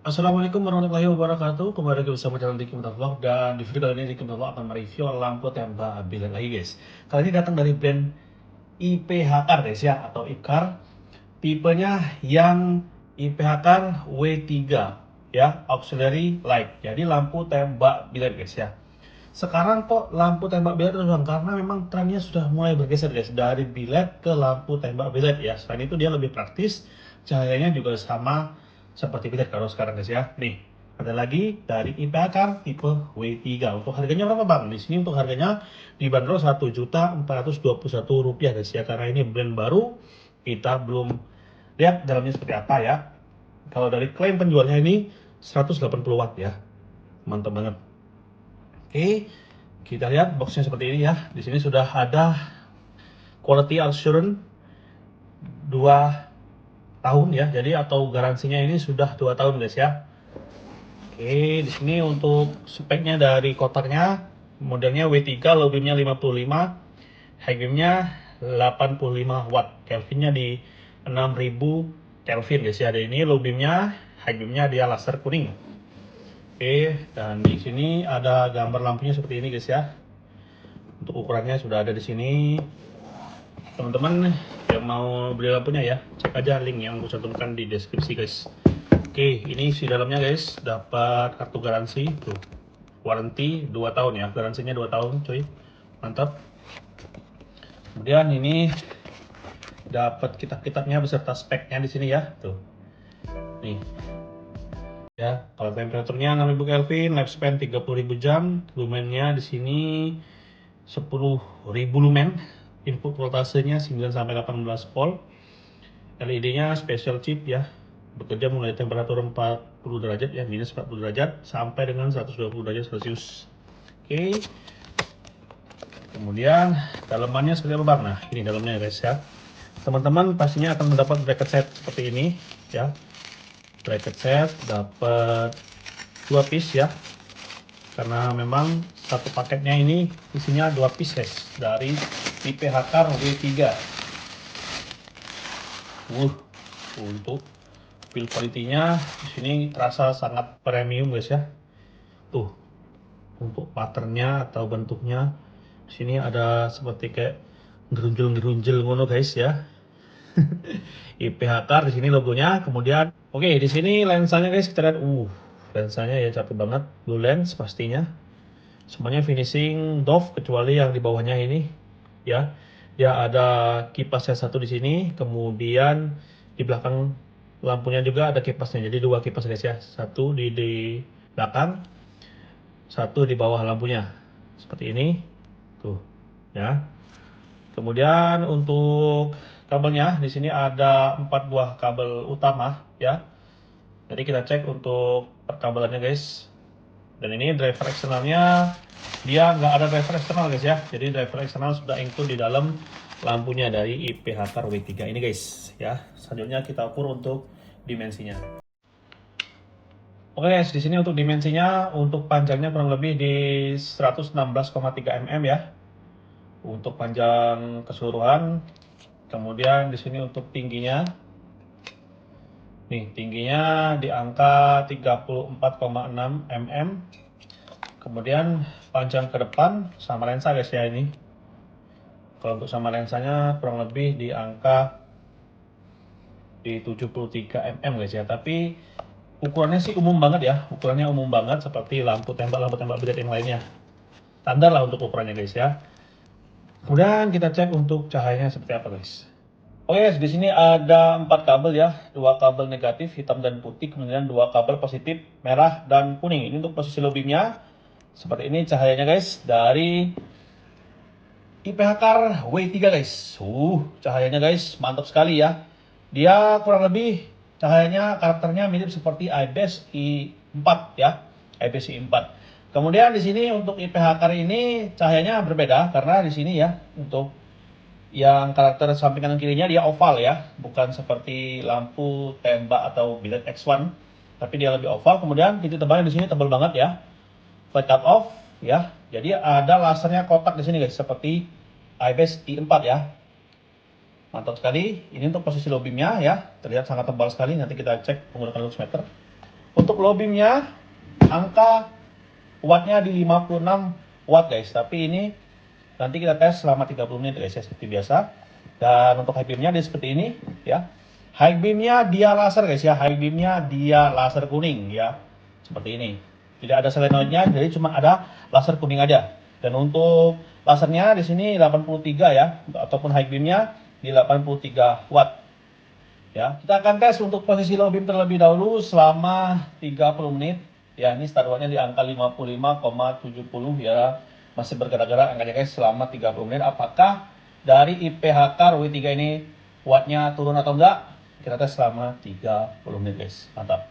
Assalamualaikum warahmatullahi wabarakatuh. Kembali lagi bersama channel Diki Vlog, dan di video kali ini Diki Vlog akan mereview lampu tembak bilet lagi guys. Kali ini datang dari brand IPHKAR guys ya, atau IPHKAR. Tipenya yang IPHKAR W3 ya, auxiliary light. Jadi lampu tembak bilet guys ya. Sekarang kok lampu tembak bilet terus bang? Karena memang trennya sudah mulai bergeser guys, dari bilet ke lampu tembak bilet ya. Selain itu dia lebih praktis, cahayanya juga sama seperti bilet kalau sekarang guys ya. Nih, ada lagi dari IPHKAR tipe W3. Untuk harganya berapa bang? Di sini untuk harganya dibanderol Rp1.421 guys ya. Karena ini brand baru, kita belum lihat dalamnya seperti apa ya. Kalau dari klaim penjualnya ini 180 watt ya. Mantap banget. Oke, kita lihat boxnya seperti ini ya. Di sini sudah ada quality assurance 2 tahun ya. Jadi atau garansinya ini sudah 2 tahun guys ya. Oke, di sini untuk speknya dari kotaknya, modelnya W3, low beamnya 55, high beamnya 85 watt, Kelvinnya di 6000 Kelvin guys ya. Dan ini low beamnya, high beamnya dia laser kuning. Oke, dan di sini ada gambar lampunya seperti ini guys ya. Untuk ukurannya sudah ada di sini. Teman-teman yang mau beli lampunya ya, cek aja link yang aku cantumkan di deskripsi guys. Oke, ini isi dalamnya guys, dapat kartu garansi tuh. Warranty 2 tahun ya, garansinya 2 tahun cuy. Mantap. Kemudian ini dapat kitab-kitabnya beserta speknya di sini ya, tuh. Nih. Ya, kalau temperaturnya 6000 Kelvin, lifespan 30.000 jam, lumennya di sini 10.000 lumen, input voltasenya 9 sampai 18 volt. LED-nya special chip ya, bekerja mulai temperatur 40 derajat ya, minus 40 derajat sampai dengan 120 derajat Celcius. Oke. Kemudian dalamannya seperti apa bang? Nah, ini dalamnya guys ya. Teman-teman pastinya akan mendapat bracket set seperti ini ya. Bracket set dapat 2 piece ya, karena memang satu paketnya ini isinya 2 piece guys, dari IPHKAR W3. Untuk build quality-nya di sini terasa sangat premium guys ya. Tuh, untuk patternnya atau bentuknya di sini ada seperti kayak gerunjel-gerunjel ngono guys ya. IPHKAR di sini logonya. Kemudian oke, di sini lensanya guys, kita lihat lensanya ya capek banget, blue lens pastinya. Semuanya finishing doff kecuali yang di bawahnya ini ya. Dia ada kipasnya satu di sini, kemudian di belakang lampunya juga ada kipasnya. Jadi 2 kipas guys ya. Satu di belakang, satu di bawah lampunya. Seperti ini. Tuh, ya. Kemudian untuk kabelnya di sini ada 4 buah kabel utama ya. Jadi kita cek untuk perkabelannya guys. Dan ini driver eksternalnya, dia nggak ada driver eksternal guys ya. Jadi driver eksternal sudah include di dalam lampunya dari IPHKAR W3 ini guys ya. Selanjutnya kita ukur untuk dimensinya. Oke guys, di sini untuk dimensinya, untuk panjangnya kurang lebih di 116,3 mm ya. Untuk panjang keseluruhan. Kemudian di sini untuk tingginya, nih tingginya di angka 34,6 mm. Kemudian panjang ke depan sama lensa guys ya ini. Kalau untuk sama lensanya kurang lebih di angka di 73 mm guys ya. Tapi ukurannya sih umum banget ya. Ukurannya umum banget seperti lampu tembak bilet yang lainnya. Standar lah untuk ukurannya guys ya. Kemudian kita cek untuk cahayanya seperti apa guys. Oke guys, di sini ada 4 kabel ya, 2 kabel negatif hitam dan putih, kemudian 2 kabel positif merah dan kuning. Ini untuk posisi low beamnya. Seperti ini cahayanya guys dari IPHKAR W3 guys. Cahayanya guys mantap sekali ya. Dia kurang lebih cahayanya karakternya mirip seperti IBES i4 ya. IBES i4. Kemudian di sini untuk IPHKAR ini cahayanya berbeda karena di sini ya, untuk yang karakter samping kanan kirinya dia oval ya, bukan seperti lampu tembak atau bilet X1, tapi dia lebih oval. Kemudian titik tebalnya di sini tebal banget ya, flat cut off ya. Jadi ada lasernya kotak di sini guys, seperti IBES i4 ya. Mantap sekali. Ini untuk posisi low beamnya ya, terlihat sangat tebal sekali. Nanti kita cek menggunakan lux meter. Untuk low beamnya angka wattnya di 56 watt guys, tapi ini nanti kita tes selama 30 menit guys ya, seperti biasa. Dan untuk high beamnya dia seperti ini ya. High beamnya dia laser guys ya, high beamnya dia laser kuning ya, seperti ini. Tidak ada solenoidnya, jadi cuma ada laser kuning aja. Dan untuk lasernya di sini 83 ya, ataupun high beamnya di 83 watt. Ya, kita akan tes untuk posisi low beam terlebih dahulu selama 30 menit. Ya, ini start wattnya di angka 55,70 ya. Masih bergerak-gerak angkanya guys selama 30 menit. Apakah dari IPH Car W3 ini wattnya turun atau enggak? Kita tes selama 30 menit guys. Mantap.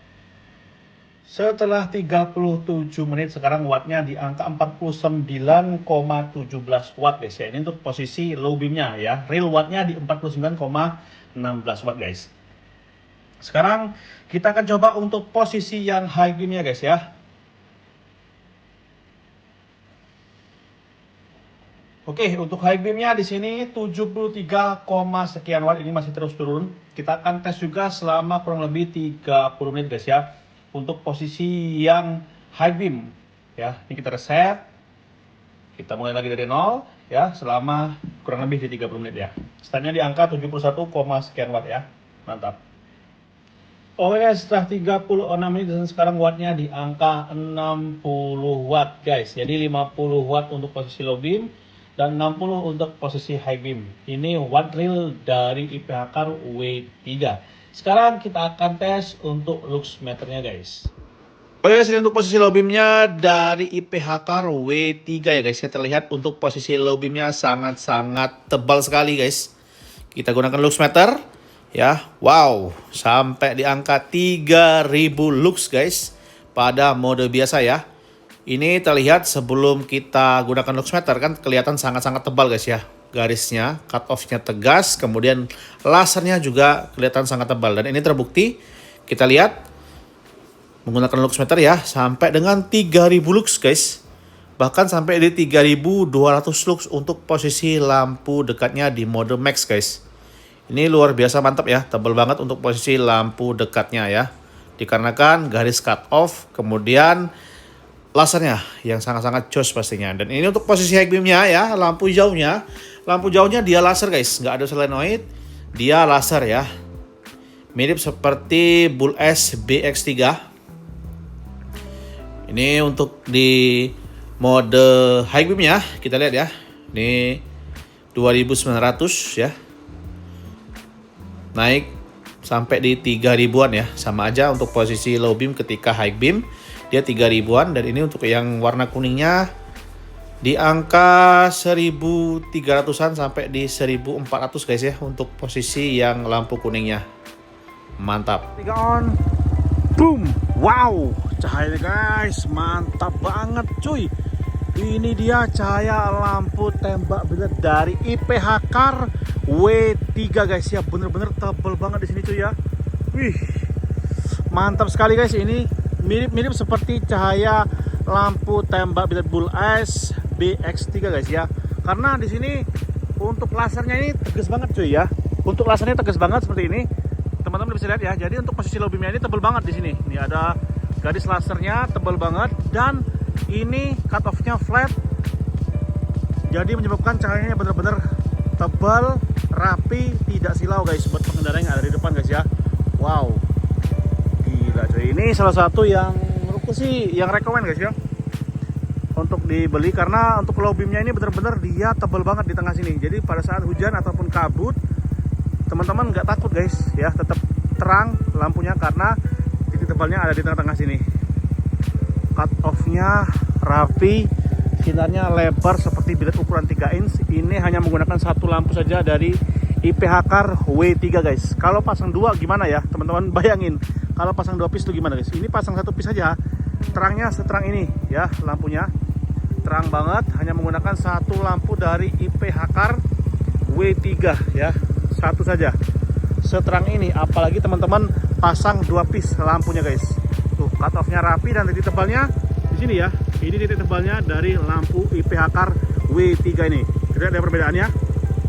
Setelah 37 menit sekarang wattnya di angka 49,17 watt guys ya. Ini untuk posisi low beamnya ya. Real wattnya di 49,16 watt guys. Sekarang kita akan coba untuk posisi yang high beamnya guys ya. Oke, untuk high beamnya di sini 73, sekian watt, ini masih terus turun. Kita akan tes juga selama kurang lebih 30 menit guys ya. Untuk posisi yang high beam ya. Ini kita reset. Kita mulai lagi dari nol ya, selama kurang lebih di 30 menit ya. Startnya di angka 71, sekian watt ya. Mantap. Oke guys, setelah 36 menit dan sekarang wattnya di angka 60 watt guys. Jadi 50 watt untuk posisi low beam dan 60 untuk posisi high beam. Ini watt real dari IPH Car W3. Sekarang kita akan tes untuk lux meternya guys. Oke guys, ini untuk posisi low beamnya dari IPH Car W3 ya guys. Ya, terlihat untuk posisi low beamnya sangat-sangat tebal sekali guys. Kita gunakan lux meter ya. Wow, sampai di angka 3000 lux guys pada mode biasa ya. Ini terlihat sebelum kita gunakan lux meter kan kelihatan sangat-sangat tebal guys ya. Garisnya, cut off-nya tegas, kemudian lasernya juga kelihatan sangat tebal. Dan ini terbukti, kita lihat menggunakan lux meter ya, sampai dengan 3000 lux guys. Bahkan sampai di 3200 lux untuk posisi lampu dekatnya di mode max guys. Ini luar biasa mantap ya, tebal banget untuk posisi lampu dekatnya ya. Dikarenakan garis cut off, kemudian lasernya yang sangat-sangat jos pastinya. Dan ini untuk posisi high beamnya ya, lampu jauhnya. Lampu jauhnya dia laser guys, nggak ada solenoid, dia laser ya. Mirip seperti Bull S BX3. Ini untuk di mode high beam ya, kita lihat ya. Ini 2900 ya. Naik sampai di 3000-an ya. Sama aja untuk posisi low beam ketika high beam dia 3000-an. Dan ini untuk yang warna kuningnya di angka 1300-an sampai di 1400 guys ya, untuk posisi yang lampu kuningnya. Mantap. Tiga on. Boom. Wow, cahayanya guys mantap banget cuy. Ini dia cahaya lampu tembak beler dari IPH Car W3 guys ya. Bener-bener tebel banget di sini cuy ya. Wih, mantap sekali guys. Ini mirip-mirip seperti cahaya lampu tembak bilet Bull S BX3 guys ya. Karena di sini untuk lasernya ini tegas banget cuy ya. Untuk lasernya tegas banget seperti ini. Teman-teman bisa lihat ya. Jadi untuk posisi low beamnya ini tebal banget di sini. Ini ada garis lasernya tebal banget dan ini cut off-nya flat. Jadi menyebabkan cahayanya benar-benar tebal, rapi, tidak silau guys buat pengendara yang ada di depan guys ya. Wow. Gila cuy. Ini salah satu yang menurutku sih yang rekomen guys ya untuk dibeli, karena untuk low beamnya ini benar-benar dia tebal banget di tengah sini. Jadi pada saat hujan ataupun kabut, teman-teman nggak takut guys ya, tetap terang lampunya karena titik tebalnya ada di tengah-tengah sini. Cut off-nya rapi, sinarnya lebar seperti bilet ukuran 3 inch. Ini hanya menggunakan satu lampu saja dari IPH Car W3 guys. Kalau pasang dua gimana ya teman-teman, bayangin kalau pasang 2 piece itu gimana guys. Ini pasang 1 piece saja, terangnya seterang ini ya, lampunya terang banget, hanya menggunakan satu lampu dari IPH Car W3 ya, satu saja seterang ini. Apalagi teman-teman pasang 2 piece lampunya guys. Tuh, cut off-nya rapi dan titik tebalnya di sini ya. Ini titik tebalnya dari lampu IPH Car W3 ini. Kita lihat ada perbedaannya.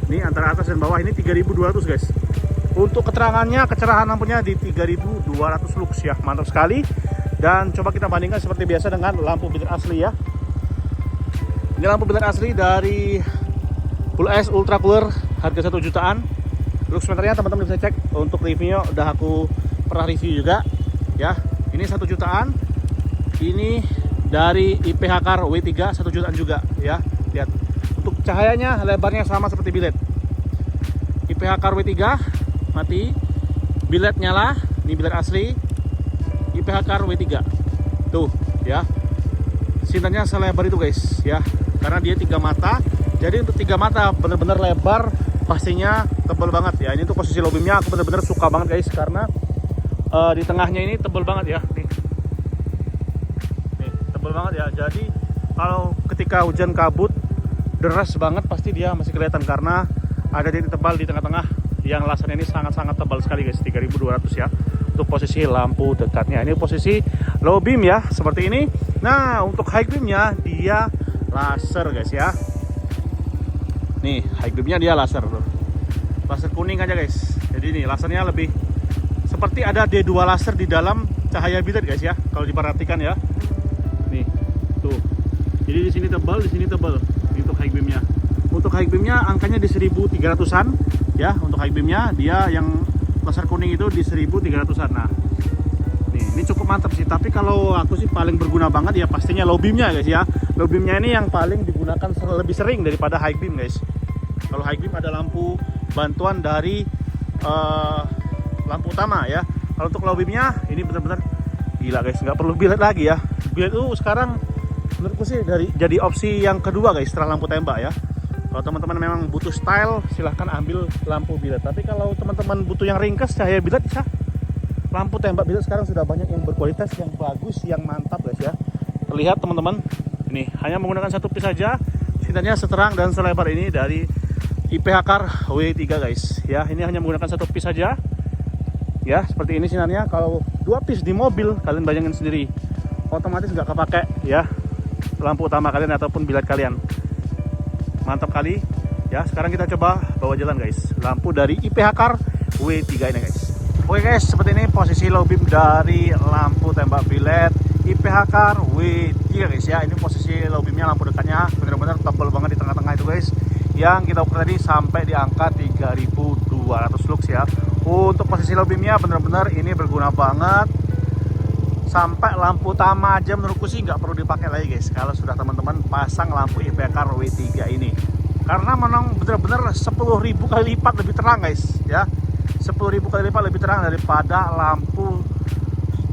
Ini antara atas dan bawah ini 3200 guys. Untuk keterangannya, kecerahan lampunya di 3200 lux ya. Mantap sekali. Dan coba kita bandingkan seperti biasa dengan lampu bilet asli ya. Ini lampu bilet asli dari Full S Ultra Cooler, harga 1 jutaan. Lux meternya teman-teman bisa cek, untuk reviewnya udah aku pernah review juga ya. Ini 1 jutaan. Ini dari IPH Car W3 1 jutaan juga ya. Lihat, untuk cahayanya lebarnya sama seperti bilet. IPH Car W3 mati, bilet nyala. Ini bilet asli IPH Car W3 tuh ya. Sinarnya selebar itu guys ya, karena dia 3 mata. Jadi untuk 3 mata bener-bener lebar, pastinya tebal banget ya. Ini tuh posisi low beamnya aku bener-bener suka banget guys, karena di tengahnya ini tebal banget ya. Nih tebal banget ya. Jadi kalau ketika hujan kabut deras banget pasti dia masih kelihatan, karena ada titik tebal di tengah-tengah yang lasernya ini sangat-sangat tebal sekali guys. 3200 ya untuk posisi lampu dekatnya. Ini posisi low beam ya, seperti ini. Nah untuk high beamnya dia laser guys ya. Nih high beamnya dia laser tuh, laser kuning aja guys. Jadi nih lasernya lebih seperti ada D2 laser di dalam cahaya bilet guys ya, kalau diperhatikan ya. Nih tuh, jadi di sini tebal, di sini tebal. Ini untuk high beamnya. Untuk high beamnya angkanya di 1300-an ya. Untuk high beamnya dia yang laser kuning itu di 1300-an. Nah ini cukup mantap sih. Tapi kalau aku sih paling berguna banget ya pastinya low beamnya guys ya. Low beamnya ini yang paling digunakan lebih sering daripada high beam guys. Kalau high beam ada lampu bantuan dari lampu utama ya. Kalau untuk low beamnya ini benar-benar gila guys, nggak perlu bilet lagi ya. Bilet itu sekarang menurutku sih jadi opsi yang kedua guys setelah lampu tembak ya. Kalau teman-teman memang butuh style, silahkan ambil lampu bilet. Tapi kalau teman-teman butuh yang ringkas cahaya bilet, bisa lampu tembak bilet sekarang sudah banyak yang berkualitas, yang bagus, yang mantap guys ya. Terlihat teman-teman, ini hanya menggunakan 1 piece saja, sinarnya seterang dan selebar ini dari IPH Car W3 guys ya. Ini hanya menggunakan 1 piece saja ya, seperti ini sinarnya. Kalau 2 piece di mobil, kalian bayangin sendiri, otomatis nggak kepake ya lampu utama kalian ataupun bilet kalian. Mantap kali ya. Sekarang kita coba bawa jalan guys lampu dari IPH Car W3 ini guys. Oke guys, seperti ini posisi low beam dari lampu tembak bilet IPH Car W3 guys ya. Ini posisi low beamnya, lampu dekatnya benar-benar tebal banget di tengah-tengah itu guys, yang kita ukur tadi sampai di angka 3200 lux ya. Untuk posisi low beamnya benar-benar ini berguna banget. Sampai lampu utama aja menurutku sih nggak perlu dipakai lagi guys kalau sudah teman-teman pasang lampu IPH Car W3 ini, karena memang benar-benar 10.000 kali lipat lebih terang guys ya. 10.000 kali lipat lebih terang daripada lampu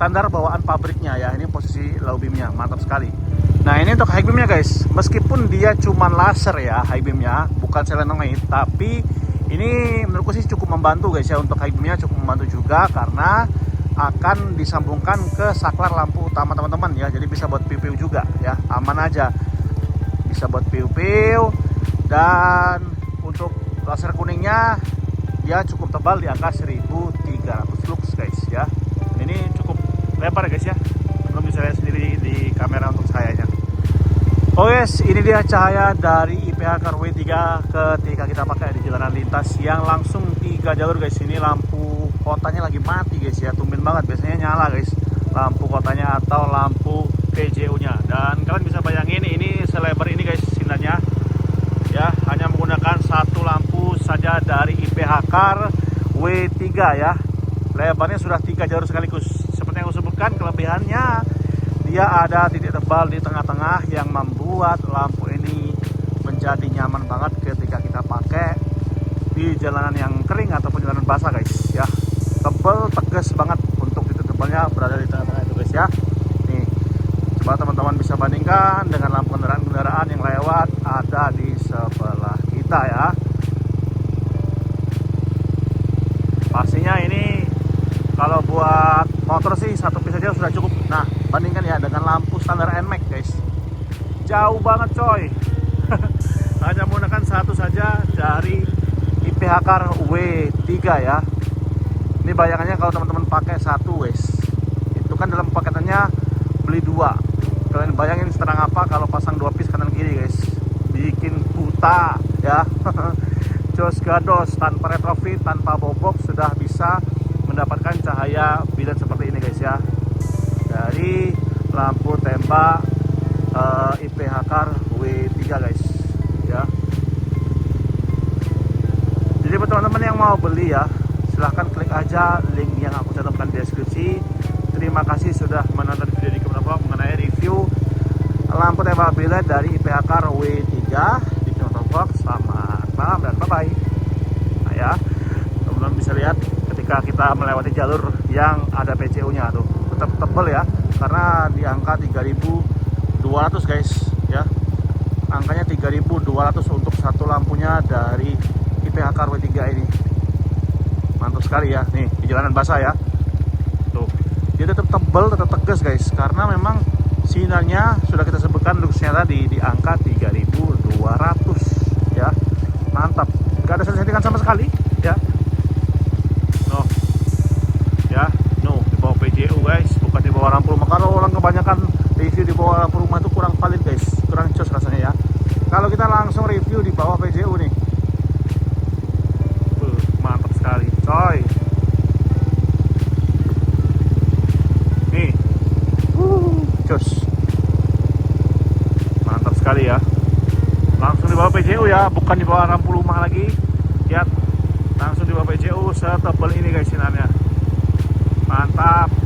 standar bawaan pabriknya ya. Ini posisi low beamnya mantap sekali. Nah ini untuk high beamnya guys, meskipun dia cuman laser ya high beamnya, bukan selenoid, tapi ini menurutku sih cukup membantu guys ya. Untuk high beamnya cukup membantu juga karena akan disambungkan ke saklar lampu utama teman-teman ya. Jadi bisa buat piu-piu juga ya, aman aja, bisa buat piu-piu. Dan untuk laser kuningnya dia cukup tebal di angka 1300 lux guys ya. Ini cukup lebar guys ya, belum bisa lihat sendiri di kamera untuk cahayanya. Oh guys, ini dia cahaya dari IPH Car W3 ketika kita pakai di jalanan lintas yang langsung 3 jalur guys. Ini lampu kotanya lagi mati guys ya, tumben banget, biasanya nyala guys lampu kotanya atau lampu PJU nya. Dan kalian bisa bayangin ini selebar ini guys sinarnya ya, hanya menggunakan 1 lampu saja dari IPH Car W3 ya. Lebarnya sudah 3 jalur sekaligus. Seperti yang aku sebutkan, kelebihannya dia ada titik tebal di tengah-tengah yang membuat lampu ini menjadi nyaman banget ketika kita pakai di jalanan yang kering ataupun jalanan basah guys ya. Tebal, tegas banget untuk titik tebalnya berada di tengah-tengah itu guys ya. Nih, coba teman-teman bisa bandingkan dengan lampu kendaraan-kendaraan yang lewat ada di sebelah kita ya. Pastinya ini kalau buat motor sih 1 piece saja sudah cukup. Nah, bandingkan ya dengan lampu standar NMAX guys, jauh banget coy. Hanya menggunakan 1 saja dari IPH Car W3 ya. Ini bayangannya kalau teman-teman pakai 1 guys, itu kan dalam paketannya beli 2. Kalian bayangin seterang apa kalau pasang 2 piece kanan kiri guys, bikin buta ya. Jos gados, tanpa retrofit, tanpa bobok sudah bisa mendapatkan cahaya bilet seperti ini guys ya. Dari lampu tembak IPH Car W3 guys ya. Jadi buat teman-teman yang mau beli ya, silahkan klik aja link yang aku cantumkan di deskripsi. Terima kasih sudah menonton video di Kemenova mengenai review lampu tembak biled dari IPH Car W3 di Kemenova. Selamat malam dan bye bye. Nah ya, teman-teman bisa lihat ketika kita melewati jalur yang ada PCU nya tuh tetap tebal ya, karena di angka 3200 guys ya. Angkanya 3200 untuk satu lampunya dari IPH Car W3 ini. Mantap sekali ya, nih di jalanan basah ya. Tuh, dia tetap tebal, tetap tegas guys, karena memang sinarnya sudah kita sebutkan luxnya tadi di angka 3200 ya. Mantap, gak ada settingan sama sekali ya. No ya, no di bawah PJU guys, bukan di bawah lampu rumah. Kalau orang kebanyakan review di bawah lampu rumah itu kurang valid guys, kurang cos rasanya ya. Kalau kita langsung review di bawah PJU nih, mantap sekali coy. Nih cos, mantap sekali ya. Langsung di bawah PJU ya, bukan di bawah lampu rumah lagi. Lihat, langsung di bawah PJU setebal ini guys sinarnya. Mantap.